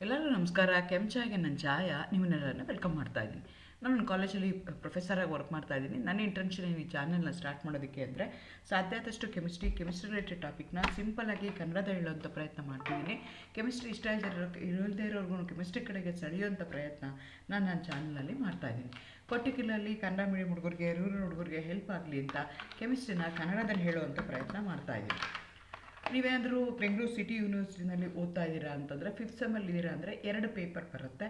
ಎಲ್ಲರಿಗೂ ನಮಸ್ಕಾರ. ಕೆಂಚಾಗೆ ನನ್ನ ಛಾಯಾ ನಿಮ್ಮನ್ನೆಲ್ಲರನ್ನ ವೆಲ್ಕಮ್ ಮಾಡ್ತಾ ಇದ್ದೀನಿ. ನಾನು ನನ್ನ ಕಾಲೇಜಲ್ಲಿ ಪ್ರೊಫೆಸರಾಗಿ ವರ್ಕ್ ಮಾಡ್ತಾ ಇದ್ದೀನಿ. ನನ್ನ ಇಂಟೆನ್ಷನ್ ಈ ಚಾನಲ್ನ ಸ್ಟಾರ್ಟ್ ಮಾಡೋದಕ್ಕೆ ಅಂದರೆ ಸಾಧ್ಯ ಆದಷ್ಟು ಕೆಮಿಸ್ಟ್ರಿ ರಿಲೇಟೆಡ್ ಟಾಪಿಕ್ನ ಸಿಂಪಲ್ಲಾಗಿ ಕನ್ನಡದ ಹೇಳುವಂಥ ಪ್ರಯತ್ನ ಮಾಡ್ತಿದ್ದೀನಿ. ಕೆಮಿಸ್ಟ್ರಿ ಇಷ್ಟ ಇಲ್ಲದೇ ಇರೋರ್ಗು ಕೆಮಿಸ್ಟ್ರಿ ಕಡೆಗೆ ಸೆಳೆಯುವಂಥ ಪ್ರಯತ್ನ ನಾನು ನನ್ನ ಚಾನಲಲ್ಲಿ ಮಾಡ್ತಾಯಿದ್ದೀನಿ. ಪರ್ಟಿಕ್ಯುಲರ್ಲಿ ಕನ್ನಡ ಮೀಡಿಯಂ ಹುಡುಗರಿಗೆ, ರೂರಲ್ ಹುಡುಗರಿಗೆ ಹೆಲ್ಪ್ ಆಗಲಿ ಅಂತ ಕೆಮಿಸ್ಟ್ರಿನ ಕನ್ನಡದಲ್ಲಿ ಹೇಳುವಂಥ ಪ್ರಯತ್ನ ಮಾಡ್ತಾಯಿದ್ದೀನಿ. ನೀವೇನಾದರೂ ಬೆಂಗಳೂರು ಸಿಟಿ ಯೂನಿವರ್ಸಿಟಿನಲ್ಲಿ ಓದ್ತಾ ಇದ್ದೀರಾ ಅಂತಂದರೆ, ಫಿಫ್ತ್ ಸೆಮ್ಮಲ್ಲಿ ಇದ್ದೀರಾ ಅಂದರೆ 2 ಪೇಪರ್ ಬರುತ್ತೆ,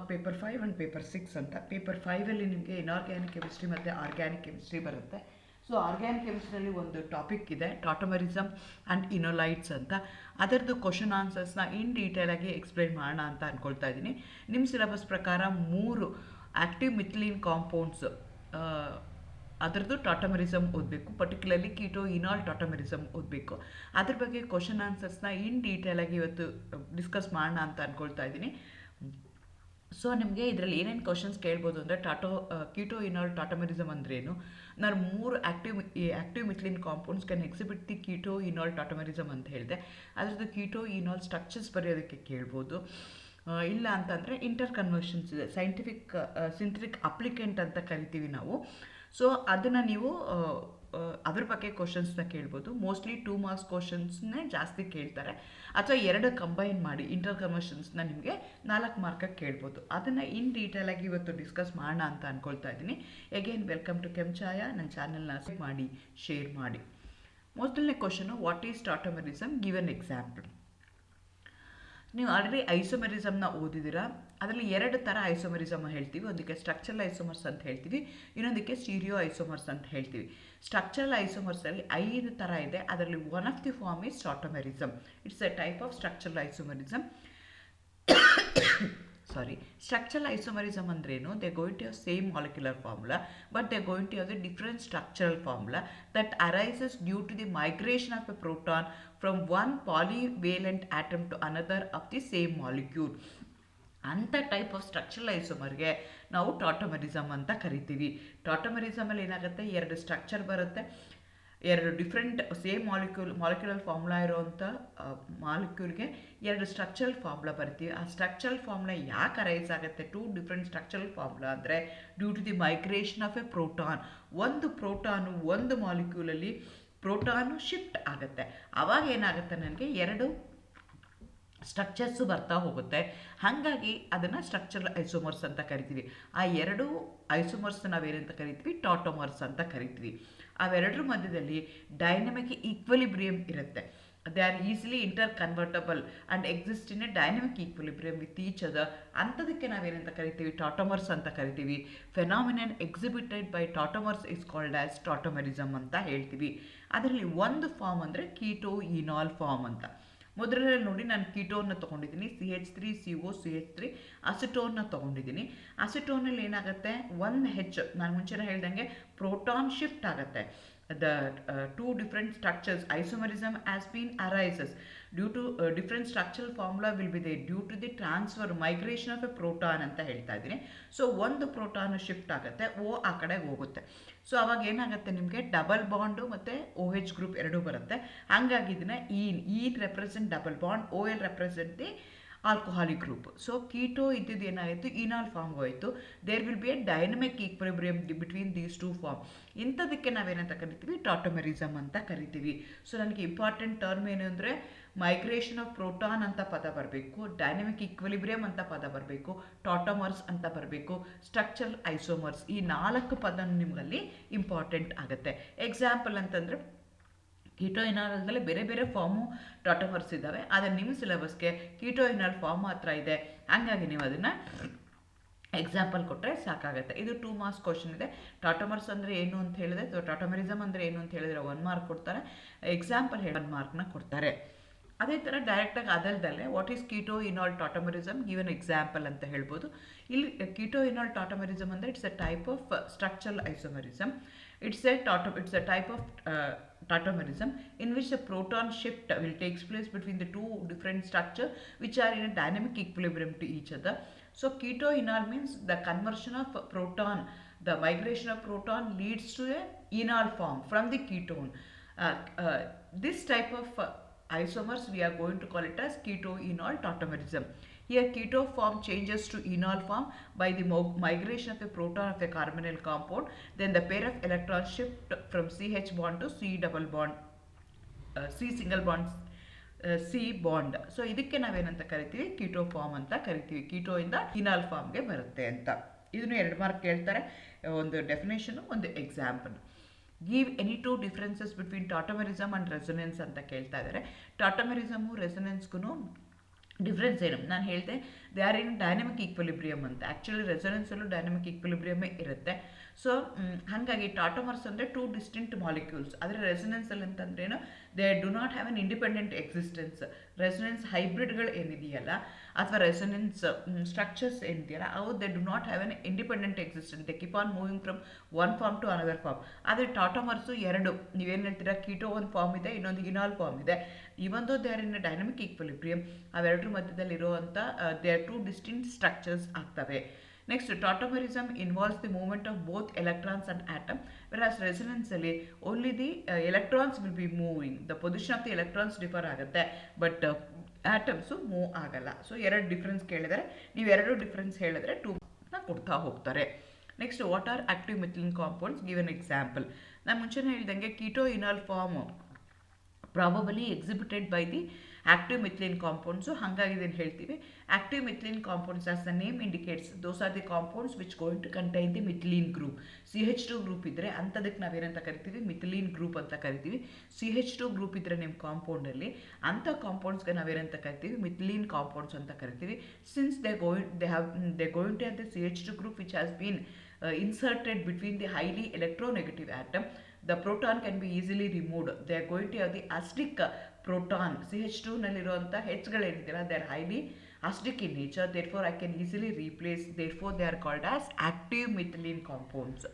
ಪೇಪರ್ 5 ಆ್ಯಂಡ್ ಪೇಪರ್ 6 ಅಂತ. ಪೇಪರ್ 5ಅಲ್ಲಿ ನಿಮಗೆ ಇನಾರ್ಗ್ಯಾನಿಕ್ ಕೆಮಿಸ್ಟ್ರಿ ಮತ್ತು ಆರ್ಗ್ಯಾನಿಕ್ ಕೆಮಿಸ್ಟ್ರಿ ಬರುತ್ತೆ. ಸೊ ಆರ್ಗ್ಯಾನಿಕ್ ಕೆಮಿಸ್ಟ್ರಿಯಲ್ಲಿ ಒಂದು ಟಾಪಿಕ್ ಇದೆ, ಟಾಟಮರಿಸಮ್ ಆ್ಯಂಡ್ ಇನೋಲೈಟ್ಸ್ ಅಂತ. ಅದರದ್ದು ಕ್ವಶನ್ ಆನ್ಸರ್ಸ್ನ ಇನ್ ಡೀಟೇಲಾಗಿ ಎಕ್ಸ್ಪ್ಲೈನ್ ಮಾಡೋಣ ಅಂತ ಅಂದ್ಕೊಳ್ತಾ ಇದ್ದೀನಿ. ನಿಮ್ಮ ಸಿಲೆಬಸ್ ಪ್ರಕಾರ 3 ಆ್ಯಕ್ಟಿವ್ ಮಿಥಿಲೀನ್ ಕಾಂಪೌಂಡ್ಸ್, ಅದರದ್ದು ಟಾಟಮರಿಸಮ್ ಓದಬೇಕು. ಪರ್ಟಿಕ್ಯುಲರ್ಲಿ ಕೀಟೋ ಇನಾಲ್ ಟಾಟಮರಿಸಮ್ ಓದಬೇಕು. ಅದ್ರ ಬಗ್ಗೆ ಕ್ವಶನ್ ಆನ್ಸರ್ಸ್ನ ಇನ್ ಡೀಟೇಲಾಗಿ ಇವತ್ತು ಡಿಸ್ಕಸ್ ಮಾಡೋಣ ಅಂತ ಅಂದ್ಕೊಳ್ತಾ ಇದ್ದೀನಿ. ಸೊ ನಿಮಗೆ ಇದರಲ್ಲಿ ಏನೇನು ಕ್ವಶನ್ಸ್ ಕೇಳ್ಬೋದು ಅಂದರೆ, ಕೀಟೋ ಇನಾಲ್ ಟಾಟಮರಿಸಮ್ ಅಂದ್ರೇನು, ನಾನು 3 active methylene compounds can exhibit the keto enol tautomerism ಅಂತ ಹೇಳಿದೆ. ಅದರದ್ದು ಕೀಟೋ ಇನಾಲ್ ಸ್ಟ್ರಕ್ಚರ್ಸ್ ಬರೆಯೋದಕ್ಕೆ ಕೇಳ್ಬೋದು. ಇಲ್ಲ ಅಂತಂದರೆ ಇಂಟರ್ ಕನ್ವರ್ಷನ್ಸ್ ಇದೆ, ಸಿಂಥೆಟಿಕ್ ಅಪ್ಲಿಕೆಂಟ್ ಅಂತ ಕರಿತೀವಿ ನಾವು. ಸೊ ಅದನ್ನು ನೀವು ಅದ್ರ ಬಗ್ಗೆ ಕ್ವಶನ್ಸ್ನ ಕೇಳ್ಬೋದು. ಮೋಸ್ಟ್ಲಿ 2 ಮಾರ್ಕ್ಸ್ ಕ್ವಶನ್ಸ್ನೇ ಜಾಸ್ತಿ ಕೇಳ್ತಾರೆ, ಅಥವಾ 2 ಕಂಬೈನ್ ಮಾಡಿ ಇಂಟರ್ ಕನ್ವರ್ಷನ್ಸ್ನ ನಿಮಗೆ 4 ಮಾರ್ಕಾಗಿ ಕೇಳ್ಬೋದು. ಅದನ್ನು ಇನ್ ಡೀಟೇಲಾಗಿ ಇವತ್ತು ಡಿಸ್ಕಸ್ ಮಾಡೋಣ ಅಂತ ಅಂದ್ಕೊಳ್ತಾ ಇದ್ದೀನಿ. ಅಗೇನ್ ವೆಲ್ಕಮ್ ಟು ಕೆಂಚಾಯ. ನನ್ನ ಚಾನಲ್ನ ಮಾಡಿ, ಶೇರ್ ಮಾಡಿ. ಮೊದಲನೇ question, what is tautomerism, give an example. ನೀವು ಆಲ್ರೆಡಿ ಐಸೋಮೆರಿಸಮ್ನ ಓದಿದ್ದೀರಾ. ಅದರಲ್ಲಿ 2 ಥರ ಐಸೋಮೆರಿಸಮ್ ಹೇಳ್ತೀವಿ. ಒಂದಕ್ಕೆ ಸ್ಟ್ರಕ್ಚರಲ್ ಐಸೋಮರ್ಸ್ ಅಂತ ಹೇಳ್ತೀವಿ, ಇನ್ನೊಂದಕ್ಕೆ ಸ್ಟೀರಿಯೋ ಐಸೋಮರ್ಸ್ ಅಂತ ಹೇಳ್ತೀವಿ. ಸ್ಟ್ರಕ್ಚರಲ್ ಐಸೋಮರ್ಸಲ್ಲಿ 5 ಥರ ಇದೆ. ಅದರಲ್ಲಿ one of the form is tautomerism. It's a type of structural isomerism. Structural isomerism ಅಂದ್ರೇನು? They going to have same molecular formula, but they going to have the different structural formula that arises due to the migration of a proton from one polyvalent atom to another of the same molecule. ಅಂಥ type of structural ಐಸೋಮರ್ಗೆ ನಾವು tautomerism ಅಂತ ಕರಿತೀವಿ. ಟಾಟಮರಿಸಮಲ್ಲಿ ಏನಾಗುತ್ತೆ, 2 structure ಬರುತ್ತೆ, 2 different same molecular formula ಇರೋವಂಥ ಮಾಲಿಕ್ಯೂಲ್ಗೆ 2 structural formula ಬರ್ತೀವಿ. ಆ ಸ್ಟ್ರಕ್ಚರಲ್ ಫಾರ್ಮುಲಾ ಯಾಕೆ ಅರೈಸ್ ಆಗುತ್ತೆ, 2 ಡಿಫ್ರೆಂಟ್ ಸ್ಟ್ರಕ್ಚರಲ್ ಫಾರ್ಮುಲಾ ಅಂದರೆ due to the migration of a proton. ಒಂದು ಪ್ರೋಟಾನು ಒಂದು ಮಾಲಿಕ್ಯೂಲಲ್ಲಿ ಪ್ರೋಟಾನು ಶಿಫ್ಟ್ ಆಗುತ್ತೆ. ಆವಾಗ ಏನಾಗುತ್ತೆ, ನನಗೆ 2 ಸ್ಟ್ರಕ್ಚರ್ಸು ಬರ್ತಾ ಹೋಗುತ್ತೆ. ಹಾಗಾಗಿ ಅದನ್ನು ಸ್ಟ್ರಕ್ಚರಲ್ ಐಸೋಮರ್ಸ್ ಅಂತ ಕರಿತೀವಿ. ಆ 2 ಐಸೋಮರ್ಸ್ ನಾವೇನಂತ ಕರಿತೀವಿ, ಟಾಟೋಮರ್ಸ್ ಅಂತ ಕರಿತೀವಿ. ಅವೆರಡರ ಮಧ್ಯದಲ್ಲಿ ಡೈನಮಿಕ್ ಈಕ್ವಲಿಬ್ರಿಯಮ್ ಇರುತ್ತೆ. They are easily interconvertible and exist in a dynamic equilibrium with each other. ಅಂಥದಕ್ಕೆ ನಾವೇನಂತ ಕರಿತೀವಿ, ಟಾಟೋಮರ್ಸ್ ಅಂತ ಕರಿತೀವಿ. Phenomenon exhibited by tautomers is called as tautomerism ಅಂತ ಹೇಳ್ತೀವಿ. ಅದರಲ್ಲಿ ಒಂದು ಫಾರ್ಮ್ ಅಂದರೆ ಕೀಟೋ ಇನಾಲ್ ಫಾರ್ಮ್ ಅಂತ. ಮೊದಲನೇ ನೋಡಿ, ನಾನು ಕೀಟೋನ್ನ ತೊಗೊಂಡಿದ್ದೀನಿ, CH3CO CH3 ಅಸಿಟೋನ್ನ ತೊಗೊಂಡಿದ್ದೀನಿ. ಅಸಿಟೋನಲ್ಲಿ ಏನಾಗುತ್ತೆ, 1H, ನಾನು ಮುಂಚೆನೇ ಹೇಳ್ದಂಗೆ ಪ್ರೋಟಾನ್ ಶಿಫ್ಟ್ ಆಗುತ್ತೆ. The 2 different structures isomerism has been arises due to different structural formula will be they due to the transfer migration of a proton ಅಂತ ಹೇಳ್ತಾ ಇದ್ದೀನಿ. ಸೊ ಒಂದು ಪ್ರೋಟಾನ್ ಶಿಫ್ಟ್ ಆಗುತ್ತೆ, O ಆ ಕಡೆಗೆ ಹೋಗುತ್ತೆ. ಸೊ ಅವಾಗ ಏನಾಗುತ್ತೆ, ನಿಮಗೆ ಡಬಲ್ ಬಾಂಡು ಮತ್ತು OH ಗ್ರೂಪ್ 2 ಬರುತ್ತೆ. ಹಾಗಾಗಿ ಇದನ್ನು ಈ represent double bond, OL represent the alcoholic group. So keto ಇದ್ದಿದ್ದು ಏನಾಯಿತು, ಇನಾಲ್ ಫಾರ್ಮ್ ಹೋಯಿತು. There will be a dynamic equilibrium between these 2 form. ಇಂಥದಕ್ಕೆ ನಾವೇನಂತ ಕರಿತೀವಿ, ಟಾಟಮರಿಸಮ್ ಅಂತ ಕರಿತೀವಿ. ಸೊ ನನಗೆ ಇಂಪಾರ್ಟೆಂಟ್ ಟರ್ಮ್ ಏನು ಅಂದರೆ, ಮೈಗ್ರೇಷನ್ ಆಫ್ ಪ್ರೋಟಾನ್ ಅಂತ ಪದ ಬರಬೇಕು, ಡೈನಮಿಕ್ ಈಕ್ವಿಲಿಬ್ರಿಯಮ್ ಅಂತ ಪದ ಬರಬೇಕು, ಟಾಟೋಮರ್ಸ್ ಅಂತ ಬರಬೇಕು, ಸ್ಟ್ರಕ್ಚರಲ್ ಐಸೋಮರ್ಸ್. ಈ 4 ಪದ ನಿಮಗಲ್ಲಿ ಇಂಪಾರ್ಟೆಂಟ್ ಆಗುತ್ತೆ. ಎಕ್ಸಾಂಪಲ್ ಅಂತಂದರೆ, ಕೀಟೋ ಇನಾಲ್ದಲ್ಲಿ ಬೇರೆ ಬೇರೆ ಫಾರ್ಮು ಟಾಟೋಮರ್ಸ್ ಇದ್ದಾವೆ. ಆದರೆ ನಿಮ್ಮ ಸಿಲೆಬಸ್ಗೆ ಕೀಟೋ ಇನಾಲ್ ಫಾರ್ಮ್ ಮಾತ್ರ ಇದೆ. ಹಂಗಾಗಿ ನೀವು ಅದನ್ನು ಎಕ್ಸಾಂಪಲ್ ಕೊಟ್ಟರೆ ಸಾಕಾಗುತ್ತೆ. ಇದು 2 ಮಾರ್ಕ್ಸ್ ಕ್ವಶನ್ ಇದೆ. ಟಾಟೋಮರ್ಸ್ ಅಂದರೆ ಏನು ಅಂತ ಹೇಳಿದ್ರೆ, ಅಥವಾ ಟಾಟಮರಿಸಮ್ ಅಂದರೆ ಏನು ಅಂತ ಹೇಳಿದ್ರೆ 1 ಮಾರ್ಕ್ ಕೊಡ್ತಾರೆ. ಎಕ್ಸಾಂಪಲ್ 1 ಮಾರ್ಕ್ನ ಕೊಡ್ತಾರೆ. ಅದೇ ಥರ ಡೈರೆಕ್ಟಾಗಿ ಅದಲ್ದಲ್ಲೇ what is keto enol tautomerism, given example ಅಂತ ಹೇಳ್ಬೋದು. ಇಲ್ಲಿ ಕೀಟೋ ಇನಾಲ್ ಟಾಟಮರಿಸಮ್ ಅಂದರೆ it's a type of structural isomerism. It's a type of tautomerism in which the proton shift will takes place between the 2 different structures which are in a dynamic equilibrium to each other. So keto-enol means the conversion of proton, the migration of proton leads to a enol form from the ketone. This type of isomers, we are going to call it as keto-enol tautomerism. Here keto form changes to enol form by the migration of a proton of a carbonyl compound. Then the pair of electrons shift from CH bond to C double bond, C single bond, C bond. So ಇದಕ್ಕೆ ನಾವೇನಂತ ಕರಿತೀವಿ, keto form ಅಂತ ಕರಿತೀವಿ. Keto ಇಂದ ಇನಾಲ್ ಫಾರ್ಮ್ಗೆ ಬರುತ್ತೆ ಅಂತ. ಇದನ್ನು 2 ಮಾರ್ಕ್ ಕೇಳ್ತಾರೆ, ಒಂದು ಡೆಫಿನೇಷನ್, ಒಂದು example. Give any two differences between tautomerism and resonance ಅಂತ ಕೇಳ್ತಾ ಇದ್ದಾರೆ. ಟಾಟೋಮೆರಿಸಮು ರೆಸೊನೆನ್ಸ್ಗೂ ಡಿಫ್ರೆನ್ಸ್ ಏನು? ನಾನು ಹೇಳಿದೆ they are in dynamic equilibrium ಅಂತ. ಆ್ಯಕ್ಚುಲಿ ರೆಸೊನೆನ್ಸಲ್ಲೂ ಡೈನಮಿಕ್ ಈಕ್ವಿಲಿಬ್ರಿಯಮೇ ಇರುತ್ತೆ. ಸೊ ಹಾಗಾಗಿ ಟಾಟೋಮರ್ಸ್ ಅಂದರೆ 2 ಡಿಸ್ಟಿಂಕ್ಟ್ ಮಾಲಿಕ್ಯೂಲ್ಸ್. ಆದರೆ ರೆಸೊನೆನ್ಸಲ್ಲಿ ಅಂತಂದ್ರೇನು, they do not have an independent existence. Resonance ಹೈಬ್ರಿಡ್ಗಳು ಏನಿದೆಯಲ್ಲ ಅಥವಾ ರೆಸೊನೆನ್ಸ್ ಸ್ಟ್ರಕ್ಚರ್ಸ್ ಏನಿದೆಯಲ್ಲ ಅವು they do not have an independent existence. They keep on moving from one form to another form. ಆದರೆ ಟಾಟೋಮರ್ಸು 2, ನೀವೇನು ಹೇಳ್ತೀರಾ, ಕೀಟೋ ಒಂದು ಫಾರ್ಮ್ ಇದೆ, ಇನ್ನೊಂದು ಇನಾಲ್ ಫಾರ್ಮ್ ಇದೆ. ಇವೊಂದು they are in dynamic equilibrium. ಅವೆರಡರ ಮಧ್ಯದಲ್ಲಿರುವಂಥ ದೇ ಆರ್ 2 ಡಿಸ್ಟಿಂಕ್ಟ್ ಸ್ಟ್ರಕ್ಚರ್ಸ್ ಆಗ್ತವೆ. Next, tautomerism involves the movement of both electrons and atom, whereas resonance ಅಲ್ಲಿ only the electrons will be moving. The position of the electrons differ ಆಗುತ್ತೆ, but atoms move ಆಗಲ್ಲ. So 2 difference ಕೇಳಿದರೆ, ನೀವು 2 difference ಹೇಳಿದ್ರೆ 2 ಕೊಡ್ತಾ ಹೋಗ್ತಾರೆ. Next, what are active methylene compounds? Give an example. ನಾನು ಮುಂಚೆನೇ ಹೇಳಿದಂಗೆ keto enol form probably exhibited by the active methylene compounds. ಹಾಗಾಗಿ ಇದನ್ನು ಹೇಳ್ತೀವಿ active methylene compounds, as the name indicates, those are the compounds which going to contain the methylene group. CH2 group ಇದ್ದರೆ ಅಂಥದಕ್ಕೆ ನಾವೇನಂತ ಕರಿತೀವಿ, ಮಿಥಿಲಿನ್ ಗ್ರೂಪ್ ಅಂತ ಕರಿತೀವಿ. CH2 group ಇದ್ದರೆ ನಿಮ್ಮ ಕಾಂಪೌಂಡಲ್ಲಿ ಅಂಥ ಕಾಂಪೌಂಡ್ಸ್ಗೆ ನಾವೇನಂತ ಕರಿತೀವಿ, ಮಿಥಿಲಿನ್ ಕಾಂಪೌಂಡ್ಸ್ ಅಂತ ಕರಿತೀವಿ. Since they going to have the CH2 group which has been inserted between the highly electronegative atom, the proton can be easily removed. They are going to have the acidic proton. CH2 ನಲ್ಲಿರುವಂಥ Hಗಳೇನಿದೆಯಲ್ಲ, they are highly acidic in nature, therefore I can easily replace, therefore they are called as active methylene compounds.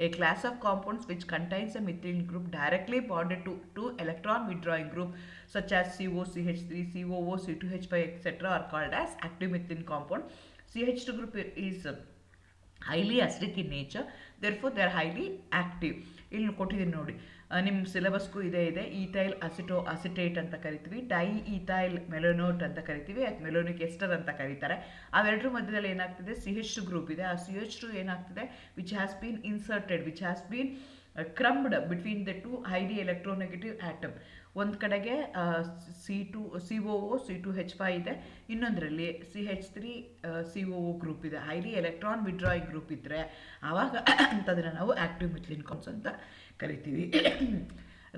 A class of compounds which contains a methylene group directly bonded to 2 electron withdrawing group such as CO, CH3, COO, C2H5 etc. are called as active methylene compound. CH2 group is highly acidic in nature, therefore they are highly active. ಇಲ್ಲಿ ಕೊಟ್ಟಿದ್ದೀನಿ ನೋಡಿ, ನಿಮ್ಮ ಸಿಲೆಬಸ್ಗೂ ಇದೆ ethyl acetate ಅಂತ ಕರಿತೀವಿ, dye ethyl ಮೆಲೋನೋಟ್ ಅಂತ ಕರಿತೀವಿ, ಅದು ಮೆಲೋನಿಕ್ ಎಸ್ಟರ್ ಅಂತ ಕರೀತಾರೆ. ಅವೆರಡರ ಮಧ್ಯದಲ್ಲಿ ಏನಾಗ್ತಿದೆ, CH2 ಗ್ರೂಪ್ ಇದೆ. ಆ CH2 ಏನಾಗ್ತಿದೆ, which has been inserted, which has been crammed between the 2 highly electronegative atom. ಒಂದು ಕಡೆಗೆ COO C2H5 ಇದೆ, ಇನ್ನೊಂದರಲ್ಲಿ CH3 COO ಗ್ರೂಪ್ ಇದೆ. ಹೈಲಿ ಎಲೆಕ್ಟ್ರಾನ್ ವಿಡ್ರಾಯಿಂಗ್ ಗ್ರೂಪ್ ಇದ್ದರೆ ಆವಾಗ ಅಂತಂದರೆ ನಾವು ಆಕ್ಟಿವ್ ಮಿಥಿಲಿನ್ ಕಾಂಪೌಂಡ್ಸ್ ಅಂತ ಕರಿತೀವಿ.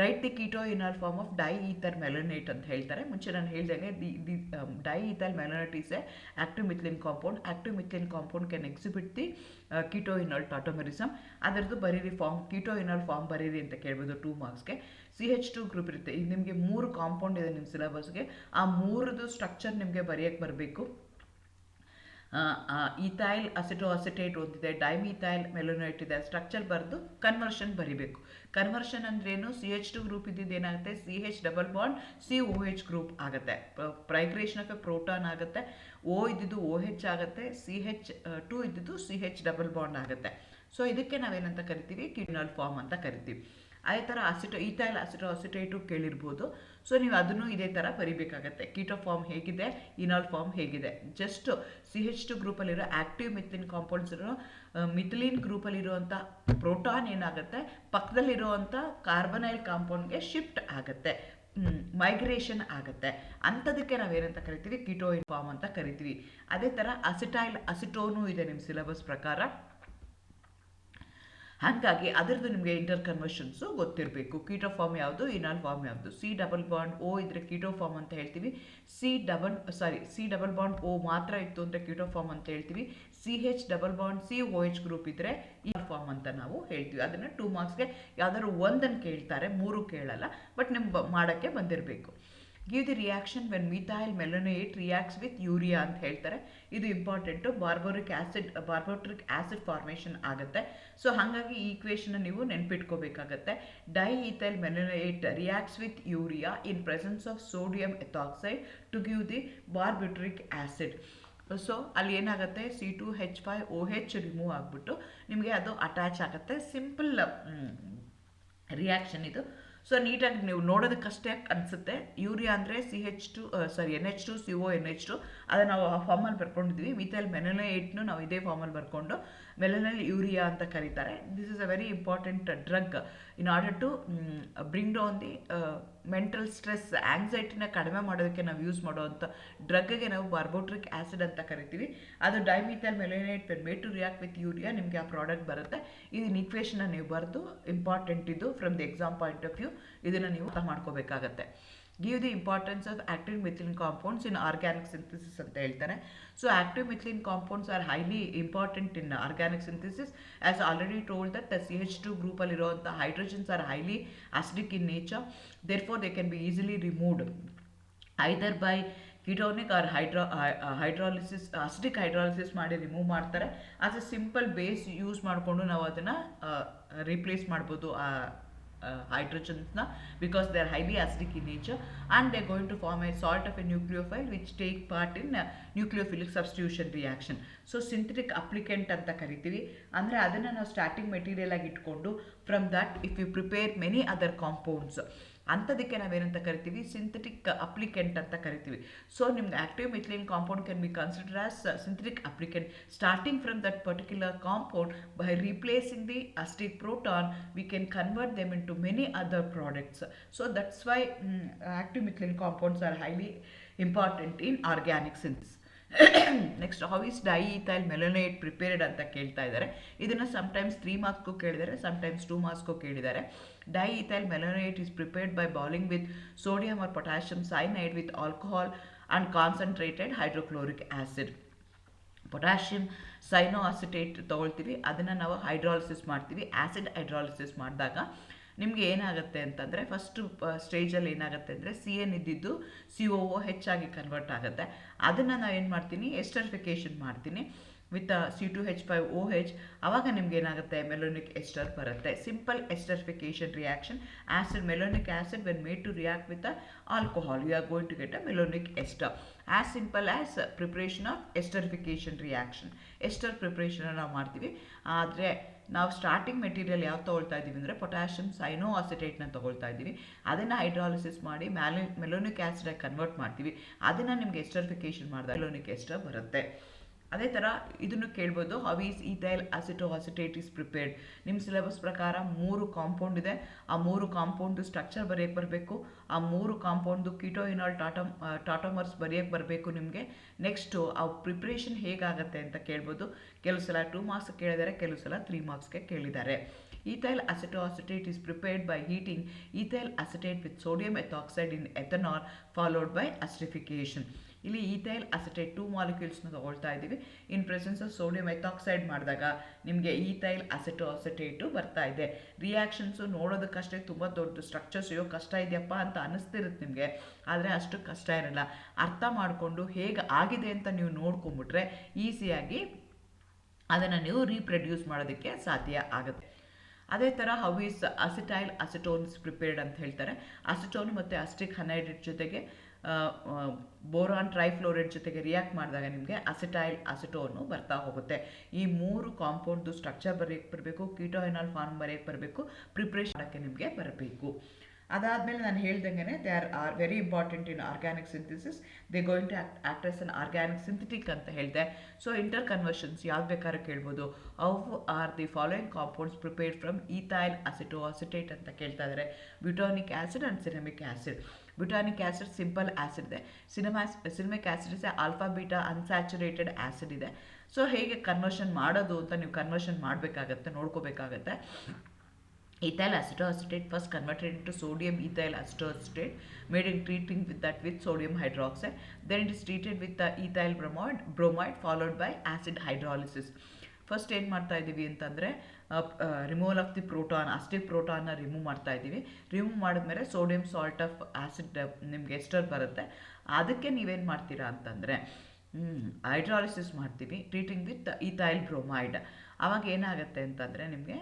Right the keto enol form of di ether malonate ಅಂತ ಹೇಳ್ತಾರೆ. ಮುಂಚೆ ನಾನು ಹೇಳಿದಾಗೆ the di ether malonate is a active methylene compound. Active methylene compound can exhibit the keto ಇನಾಲ್ ಟಾಟೋಮೆರಿಸಮ್. ಅದರದ್ದು ಬರೀರಿ ಫಾರ್ಮ್, ಕೀಟೋ ಇನಾಲ್ ಫಾರ್ಮ್ ಬರೀರಿ ಅಂತ ಕೇಳ್ಬೋದು 2 ಮಾರ್ಕ್ಸ್ಗೆ. CH2 ಗ್ರೂಪ್ ಇರುತ್ತೆ. ಈಗ ನಿಮಗೆ 3 ಕಾಂಪೌಂಡ್ ಇದೆ ನಿಮ್ಮ ಸಿಲೆಬಸ್ಗೆ, ಆ 3ದು ಸ್ಟ್ರಕ್ಚರ್ ನಿಮಗೆ ಬರೆಯೋಕ್ಕೆ ಬರಬೇಕು. ಈಥೈಲ್ ಅಸಿಟೇಟ್ ಒಂದಿದೆ, ಡೈಮಿಥೈಲ್ ಮೆಲೋನೇಟ್ ಇದೆ. ಸ್ಟ್ರಕ್ಚರ್ ಬರೆದು ಕನ್ವರ್ಷನ್ ಬರಿಬೇಕು. ಕನ್ವರ್ಷನ್ ಅಂದ್ರೇನು, CH2 ಗ್ರೂಪ್ ಇದ್ದಿದ್ದು ಏನಾಗುತ್ತೆ, CH double bond COH group ಆಗುತ್ತೆ. ಮೈಗ್ರೇಷನ್ ಆಫ್ ಎ ಪ್ರೋಟಾನ್ ಆಗುತ್ತೆ. O ಇದ್ದಿದ್ದು OH ಆಗುತ್ತೆ, CH2 ಇದ್ದಿದ್ದು CH ಡಬಲ್ ಬಾಂಡ್ ಆಗುತ್ತೆ. ಸೊ ಇದಕ್ಕೆ ನಾವೇನಂತ ಕರಿತೀವಿ, ಕೀಟೋನಾಲ್ ಫಾರ್ಮ್ ಅಂತ ಕರಿತೀವಿ. ಅದೇ ಥರ ಈಥೈಲ್ ಅಸಿಟೇಟು ಕೇಳಿರ್ಬೋದು. ಸೊ ನೀವು ಅದನ್ನು ಇದೇ ಥರ ಬರಿಬೇಕಾಗತ್ತೆ. ಕೀಟೋ ಫಾರ್ಮ್ ಹೇಗಿದೆ, ಇನಾಲ್ ಫಾರ್ಮ್ ಹೇಗಿದೆ. Just CH2 ಗ್ರೂಪಲ್ಲಿರೋ active methylene compounds ಇರೋ ಮಿಥಿಲಿನ್ ಗ್ರೂಪಲ್ಲಿರುವಂಥ ಪ್ರೋಟಾನ್ ಏನಾಗುತ್ತೆ, ಪಕ್ಕದಲ್ಲಿರುವಂಥ ಕಾರ್ಬನೈಲ್ ಕಾಂಪೌಂಡ್ಗೆ ಶಿಫ್ಟ್ ಆಗುತ್ತೆ, ಮೈಗ್ರೇಷನ್ ಆಗುತ್ತೆ. ಅಂಥದಕ್ಕೆ ನಾವೇನಂತ ಕರಿತೀವಿ, ಕೀಟೋ ಫಾರ್ಮ್ ಅಂತ ಕರಿತೀವಿ. ಅದೇ ಥರ ಅಸಿಟೋನು ಇದೆ ನಿಮ್ಮ ಸಿಲೆಬಸ್ ಪ್ರಕಾರ. ಹಾಗಾಗಿ ಅದರದ್ದು ನಿಮಗೆ ಇಂಟರ್ ಕನ್ವರ್ಷನ್ಸು ಗೊತ್ತಿರಬೇಕು. ಕೀಟೋ ಫಾರ್ಮ್ ಯಾವುದು, ಇನಾಲ್ ಫಾರ್ಮ್ ಯಾವುದು. C ಡಬಲ್ ಬಾಂಡ್ O ಇದ್ದರೆ ಕೀಟೋ ಫಾರ್ಮ್ ಅಂತ ಹೇಳ್ತೀವಿ. C ಡಬಲ್ ಬಾಂಡ್ O ಮಾತ್ರ ಇತ್ತು ಅಂದರೆ ಕೀಟೋ ಫಾರ್ಮ್ ಅಂತ ಹೇಳ್ತೀವಿ. CH double bond COH group ಇದ್ದರೆ ಈ ಫಾರ್ಮ್ ಅಂತ ನಾವು ಹೇಳ್ತೀವಿ. ಅದನ್ನು 2 ಮಾರ್ಕ್ಸ್ಗೆ ಯಾವ್ದಾದ್ರು ಒಂದನ್ನು ಕೇಳ್ತಾರೆ, 3 ಕೇಳಲ್ಲ, ಬಟ್ ನಿಮ್ಗೆ ಮಾಡೋಕ್ಕೆ ಬಂದಿರಬೇಕು. Give the reaction when methyl malonate reacts with urea ಅಂತ ಹೇಳ್ತಾರೆ. ಇದು ಇಂಪಾರ್ಟೆಂಟು. ಬಾರ್ಬೋರಿಕ್ ಆ್ಯಸಿಡ್ ಫಾರ್ಮೇಷನ್ ಆಗುತ್ತೆ. ಸೊ ಹಾಗಾಗಿ ಈ ಈಕ್ವೇಷನ್ ನೀವು ನೆನ್ಪಿಟ್ಕೋಬೇಕಾಗತ್ತೆ. Di ethyl malonate reacts with urea in presence of sodium ethoxide to give the barbituric acid. So ಅಲ್ಲಿ ಏನಾಗುತ್ತೆ, C2H5OH ರಿಮೂವ್ ಆಗಿಬಿಟ್ಟು ನಿಮಗೆ ಅದು ಅಟ್ಯಾಚ್ ಆಗುತ್ತೆ. ಸಿಂಪಲ್ ರಿಯಾಕ್ಷನ್ ಇದು. ಸೊ ನೀಟಾಗಿ ನೀವು ನೋಡೋದಕ್ಕಷ್ಟೇ ಅನಿಸುತ್ತೆ. ಯೂರಿಯಾ ಅಂದರೆ NH2CO, ಅದನ್ನು ನಾವು ಆ ಫಾರ್ಮಲ್ಲಿ ಬರ್ಕೊಂಡಿದ್ವಿ. ಮಿಥೈಲ್ ಮೆಲನೈಟ್ನು ನಾವು ಇದೇ ಫಾರ್ಮಲ್ಲಿ ಬರ್ಕೊಂಡು ಮೆಲನೈಲ್ ಯೂರಿಯಾ ಅಂತ ಕರೀತಾರೆ. This is a very important drug in order to bring down the mental stress, ಆಂಗ್ಸೈಟಿನ ಕಡಿಮೆ ಮಾಡೋದಕ್ಕೆ ನಾವು ಯೂಸ್ ಮಾಡೋವಂಥ ಡ್ರಗ್ಗೆ ನಾವು ಬಾರ್ಬೋಟ್ರಿಕ್ ಆ್ಯಸಿಡ್ ಅಂತ ಕರಿತೀವಿ. ಅದು ಡೈಮಿಥೈಲ್ ಮೆಲನೈಟ್ ಪೆನ್ made to react with urea, ನಿಮಗೆ ಆ ಪ್ರಾಡಕ್ಟ್ ಬರುತ್ತೆ. ಇದನ್ನ ಇಕ್ವೇಷನ್ನ ನೀವು ಬರೆದು, ಇಂಪಾರ್ಟೆಂಟ್ ಇದು from the exam point of view, ಇದನ್ನು ನೀವು ಅರ್ಥ ಮಾಡ್ಕೋಬೇಕಾಗತ್ತೆ. Give the importance of active methylene compounds in organic synthesis ಅಂತ ಹೇಳ್ತಾರೆ. So active methylene compounds are highly important in organic synthesis. As already told that CH2 ಗ್ರೂಪಲ್ಲಿರುವಂಥ hydrogens are highly acidic in nature, therefore they can be easily removed either by ketonic or hydrolysis, acidic hydrolysis ಮಾಡಿ remove ಮಾಡ್ತಾರೆ. As A simple base use ಮಾಡಿಕೊಂಡು ನಾವು ಅದನ್ನು replace ಮಾಡ್ಬೋದು hydrogens because they are highly acidic in nature, and they are going to form a salt of a nucleophile which take part in nucleophilic substitution reaction. So synthetic applicant anta kariತೀವಿ. ಅಂದರೆ ಅದನ್ನು ನಾವು starting material ಆಗಿ ಇಟ್ಕೊಂಡು from that if you prepare many other compounds, ಅಂಥದಕ್ಕೆ ನಾವೇನಂತ ಕರಿತೀವಿ, synthetic applicant ಅಂತ ಕರಿತೀವಿ. ಸೊ ನಿಮ್ಗೆ active methylene compound can be consider as synthetic applicant starting from that particular compound. By replacing the acidic proton we can convert them into many other products. So that's why active methylene compounds are highly important in organic synthesis. Next how is diethyl malonate prepared ಅಂತ ಕೇಳ್ತಾ ಇದ್ದಾರೆ. ಇದನ್ನು sometimes 3 ಮಾರ್ಕ್ಸ್ಗೂ ಕೇಳಿದ್ದಾರೆ, sometimes 2 ಮಾರ್ಕ್ಸ್ಗೂ ಕೇಳಿದ್ದಾರೆ. Diethyl malonate is prepared by boiling with sodium or potassium cyanide with alcohol and concentrated hydrochloric acid. Potassium cyanoacetate ತೊಗೊಳ್ತೀವಿ, ಅದನ್ನು ನಾವು ಹೈಡ್ರಾಲಿಸಿಸ್ ಮಾಡ್ತೀವಿ. ಆ್ಯಸಿಡ್ ಹೈಡ್ರಾಲಿಸಿಸ್ ಮಾಡಿದಾಗ ನಿಮಗೆ ಏನಾಗುತ್ತೆ ಅಂತಂದರೆ, ಫಸ್ಟು ಸ್ಟೇಜಲ್ಲಿ ಏನಾಗುತ್ತೆ ಅಂದರೆ CN ಇದ್ದಿದ್ದು COOH ಆಗಿ ಕನ್ವರ್ಟ್ ಆಗುತ್ತೆ. ಅದನ್ನು ನಾವು ಏನು ಮಾಡ್ತೀನಿ, ಎಸ್ಟರಿಫಿಕೇಷನ್ ಮಾಡ್ತೀನಿ ವಿತ್ C2H5OH. ಆವಾಗ ನಿಮ್ಗೆ ಏನಾಗುತ್ತೆ, ಮೆಲೋನಿಕ್ ಎಸ್ಟರ್ ಬರುತ್ತೆ. Simple esterification reaction. Acid malonic acid when made to react with alcohol you are going to get a malonic ester. As simple as preparation of esterification reaction. Ester preparation ನಾವು ಮಾಡ್ತೀವಿ. ಆದರೆ ನಾವು starting material ಯಾವ್ದು ತೊಗೊಳ್ತಾ ಇದ್ದೀವಿ ಅಂದರೆ potassium ಸೈನೋಅಸಿಟೇಟ್ನ ತೊಗೊಳ್ತಾ ಇದ್ದೀವಿ. ಅದನ್ನು ಹೈಡ್ರಾಲಿಸಿಸ್ ಮಾಡಿ ಮೆಲೋನಿಕ್ ಆ್ಯಸಿಡಾಗಿ ಕನ್ವರ್ಟ್ ಮಾಡ್ತೀವಿ. ಅದನ್ನು ನಿಮಗೆ ಎಸ್ಟರಿಫಿಕೇಷನ್ ಮಾಡಿದಾಗ ಮೆಲೋನಿಕ್ ಎಸ್ಟರ್ ಬರುತ್ತೆ. ಅದೇ ಥರ ಇದನ್ನು ಕೇಳ್ಬೋದು, how is ethyl acetoacetate is prepared. ನಿಮ್ಮ ಸಿಲೆಬಸ್ ಪ್ರಕಾರ 3 ಕಾಂಪೌಂಡ್ ಇದೆ. ಆ 3 ಕಾಂಪೌಂಡು ಸ್ಟ್ರಕ್ಚರ್ ಬರೆಯೋಕ್ಕೆ ಬರಬೇಕು. ಆ 3 ಕಾಂಪೌಂಡು ಕೀಟೋಯಿನಾಲ್ ಟಾಟೋಮರ್ಸ್ ಬರೆಯೋಕ್ಕೆ ಬರಬೇಕು ನಿಮಗೆ. ನೆಕ್ಸ್ಟು ಆ ಪ್ರಿಪ್ರೇಷನ್ ಹೇಗಾಗುತ್ತೆ ಅಂತ ಕೇಳ್ಬೋದು. ಕೆಲವು ಸಲ 2 ಮಾರ್ಕ್ಸ್ ಕೇಳಿದ್ದಾರೆ, ಕೆಲವು ಸಲ 3 ಮಾರ್ಕ್ಸ್ಗೆ ಕೇಳಿದ್ದಾರೆ. Ethyl acetoacetate is prepared by heating ethyl acetate with sodium ethoxide in ethanol followed by acidification. ಇಲ್ಲಿ ಈಥೈಲ್ ಅಸಿಟೇಟ್ 2 ಮಾಲಿಕ್ಯೂಲ್ಸ್ನ ತೊಗೊಳ್ತಾ ಇದ್ದೀವಿ. In presence of sodium ethoxide ಮಾಡಿದಾಗ ನಿಮಗೆ ಈಥೈಲ್ ಅಸಿಟೋಅಸಿಟೇಟು ಬರ್ತಾ ಇದೆ. ರಿಯಾಕ್ಷನ್ಸು ನೋಡೋದಕ್ಕಷ್ಟೇ ತುಂಬ ದೊಡ್ಡ ಸ್ಟ್ರಕ್ಚರ್ಸ್ ಕಷ್ಟ ಇದೆಯಪ್ಪ ಅಂತ ಅನ್ನಿಸ್ತಿರುತ್ತೆ ನಿಮಗೆ, ಆದರೆ ಅಷ್ಟು ಕಷ್ಟ ಇರಲ್ಲ. ಅರ್ಥ ಮಾಡಿಕೊಂಡು ಹೇಗೆ ಆಗಿದೆ ಅಂತ ನೀವು ನೋಡ್ಕೊಂಬಿಟ್ರೆ ಈಸಿಯಾಗಿ ಅದನ್ನು ನೀವು ರೀಪ್ರೊಡ್ಯೂಸ್ ಮಾಡೋದಕ್ಕೆ ಸಾಧ್ಯ ಆಗುತ್ತೆ. ಅದೇ ಥರ ಹೌ ಈಸ್ ಅಸಿಟೈಲ್ ಅಸಿಟೋನ್ಸ್ ಪ್ರಿಪೇರ್ಡ್ ಅಂತ ಹೇಳ್ತಾರೆ. ಅಸಿಟೋನ್ ಮತ್ತು ಅಸಿಟಿಕ್ ಅನೈಡ್ರೇಟ್ ಜೊತೆಗೆ ಬೋರಾನ್ ಟ್ರೈಫ್ಲೋರೈಡ್ ಜೊತೆಗೆ ರಿಯಾಕ್ಟ್ ಮಾಡಿದಾಗ ನಿಮಗೆ ಅಸಿಟೈಲ್ ಅಸಿಟೋನು ಬರ್ತಾ ಹೋಗುತ್ತೆ. ಈ 3 ಕಾಂಪೌಂಡ್ದು ಸ್ಟ್ರಕ್ಚರ್ ಬರೆಯೋಕ್ಕೆ ಬರಬೇಕು, ಕೀಟೋಯಿನಾಲ್ ಫಾರ್ಮ್ ಬರೆಯೋಕ್ಕೆ ಬರಬೇಕು, ಪ್ರಿಪ್ರೇಷನ್ ಮಾಡೋಕ್ಕೆ ನಿಮಗೆ ಬರಬೇಕು. ಅದಾದಮೇಲೆ ನಾನು ಹೇಳ್ದಂಗೆ they are very important in organic synthesis. They going to act as an organic synthetic ಅಂತ ಹೇಳಿದೆ. ಸೊ ಇಂಟರ್ ಕನ್ವರ್ಷನ್ಸ್ ಯಾವ್ದು ಬೇಕಾದ್ರೂ ಕೇಳ್ಬೋದು. How are the following compounds prepared from ethyl acetoacetate ಅಂತ ಕೇಳ್ತಾ ಇದ್ದಾರೆ. Butanoic acid and cinnamic acid. Butanoic acid simple acid ಇದೆ. Cinnamic acid ಇದೆ ಆಲ್ಫಾ ಬೀಟಾ ಅನ್ಸ್ಯಾಚುರೇಟೆಡ್ ಆ್ಯಸಿಡ್ ಇದೆ. ಸೊ ಹೇಗೆ ಕನ್ವರ್ಷನ್ ಮಾಡೋದು ಅಂತ ನೀವು ಕನ್ವರ್ಷನ್ ಮಾಡಬೇಕಾಗತ್ತೆ, ನೋಡ್ಕೋಬೇಕಾಗತ್ತೆ. Ethyl acetoacetate first converted into sodium ethyl acetoacetate, made in treating with that with sodium hydroxide. Then it is treated with the ethyl bromide followed by acid hydrolysis. First ಏನು ಮಾಡ್ತಾ ಇದ್ದೀವಿ ಅಂತಂದರೆ removal of the proton, acetic ಪ್ರೋಟಾನ್ನ remove ಮಾಡ್ತಾ ಇದ್ದೀವಿ. Remove ಮಾಡಿದ್ಮೇಲೆ sodium salt of acid ನಿಮಗೆ ester ಬರುತ್ತೆ. ಅದಕ್ಕೆ ನೀವೇನು ಮಾಡ್ತೀರಾ ಅಂತಂದರೆ ಹೈಡ್ರಾಲಿಸಿಸ್ ಮಾಡ್ತೀವಿ, ಟ್ರೀಟಿಂಗ್ ವಿತ್ ಈಥೈಲ್ ಬ್ರೋಮೈಡ್. ಆವಾಗ ಏನಾಗುತ್ತೆ ಅಂತಂದರೆ ನಿಮಗೆ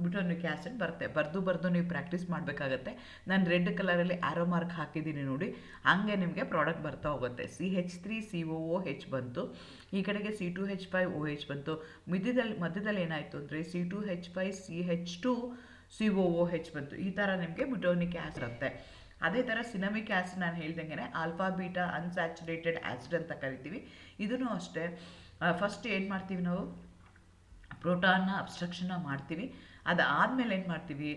ಬ್ಯೂಟಾನಿಕ್ ಆ್ಯಸಿಡ್ ಬರುತ್ತೆ. ಬರೆದು ನೀವು ಪ್ರಾಕ್ಟೀಸ್ ಮಾಡಬೇಕಾಗತ್ತೆ. ನಾನು ರೆಡ್ ಕಲರಲ್ಲಿ ಆ್ಯರೋ ಮಾರ್ಕ್ ಹಾಕಿದ್ದೀನಿ ನೋಡಿ, ಹಂಗೆ ನಿಮಗೆ ಪ್ರಾಡಕ್ಟ್ ಬರ್ತಾ ಹೋಗುತ್ತೆ. CH3COOH ಬಂತು, ಈ ಕಡೆಗೆ C2H5OH ಬಂತು. ಮಧ್ಯದಲ್ಲಿ ಏನಾಯಿತು ಅಂದರೆ C2H5CH2 COOH ಬಂತು. ಈ ಥರ ನಿಮಗೆ ಬ್ಯುಟೋನಿಕ್ ಆ್ಯಸಿಡ್ ಇರುತ್ತೆ. ಅದೇ ಥರ ಸಿನಮಿಕ್ ಆ್ಯಸಿಡ್ ನಾನು ಹೇಳ್ದಂಗೆ ಆಲ್ಫಾ ಬೀಟಾ ಅನ್ಸ್ಯಾಚುರೇಟೆಡ್ ಆ್ಯಸಿಡ್ ಅಂತ ಕರಿತೀವಿ. ಇದೂ ಅಷ್ಟೇ, ಫಸ್ಟ್ ಏನು ಮಾಡ್ತೀವಿ ನಾವು, ಪ್ರೋಟಾನ್ನ ಅಬ್ಸ್ಟ್ರಕ್ಷನ್ನ ಮಾಡ್ತೀವಿ. ಅದಾದಮೇಲೆ ಏನು ಮಾಡ್ತೀವಿ,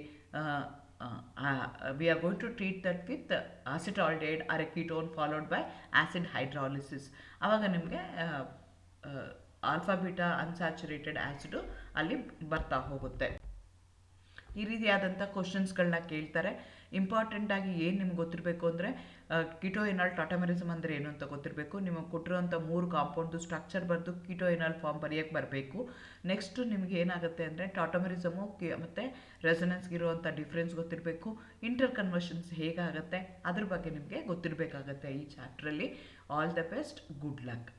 we are going to treat that with acetaldehyde or a ketone followed by acid hydrolysis. ಆವಾಗ ನಿಮಗೆ ಆಲ್ಫಾ ಬೀಟಾ ಅನ್ಸ್ಯಾಚುರೇಟೆಡ್ ಆ್ಯಸಿಡು ಅಲ್ಲಿ ಬರ್ತಾ ಹೋಗುತ್ತೆ. ಈ ರೀತಿಯಾದಂಥ ಕ್ವಶನ್ಸ್ಗಳನ್ನ ಕೇಳ್ತಾರೆ. ಇಂಪಾರ್ಟೆಂಟಾಗಿ ಏನು ನಿಮ್ಗೆ ಗೊತ್ತಿರಬೇಕು ಅಂದರೆ, ಕಿಟೋಯಿನಾಲ್ ಟಾಟಮರಿಸಮ್ ಅಂದರೆ ಏನು ಅಂತ ಗೊತ್ತಿರಬೇಕು. ನಿಮಗೆ ಕೊಟ್ಟಿರೋಂಥ 3 ಕಾಂಪೌಂಡ್ದು ಸ್ಟ್ರಕ್ಚರ್ ಬರೆದು ಕಿಟೋಯಿನಾಲ್ ಫಾರ್ಮ್ ಬರೆಯೋಕ್ಕೆ ಬರಬೇಕು. ನೆಕ್ಸ್ಟು ನಿಮ್ಗೆ ಏನಾಗುತ್ತೆ ಅಂದರೆ ಟಾಟಮರಿಸಮು ಮತ್ತು ರೆಸನೆನ್ಸ್ಗೆ ಇರುವಂಥ ಡಿಫ್ರೆನ್ಸ್ ಗೊತ್ತಿರಬೇಕು. ಇಂಟರ್ ಕನ್ವರ್ಷನ್ಸ್ ಹೇಗಾಗುತ್ತೆ ಅದ್ರ ಬಗ್ಗೆ ನಿಮಗೆ ಗೊತ್ತಿರಬೇಕಾಗತ್ತೆ ಈ ಚಾಪ್ಟ್ರಲ್ಲಿ. All the best, good luck.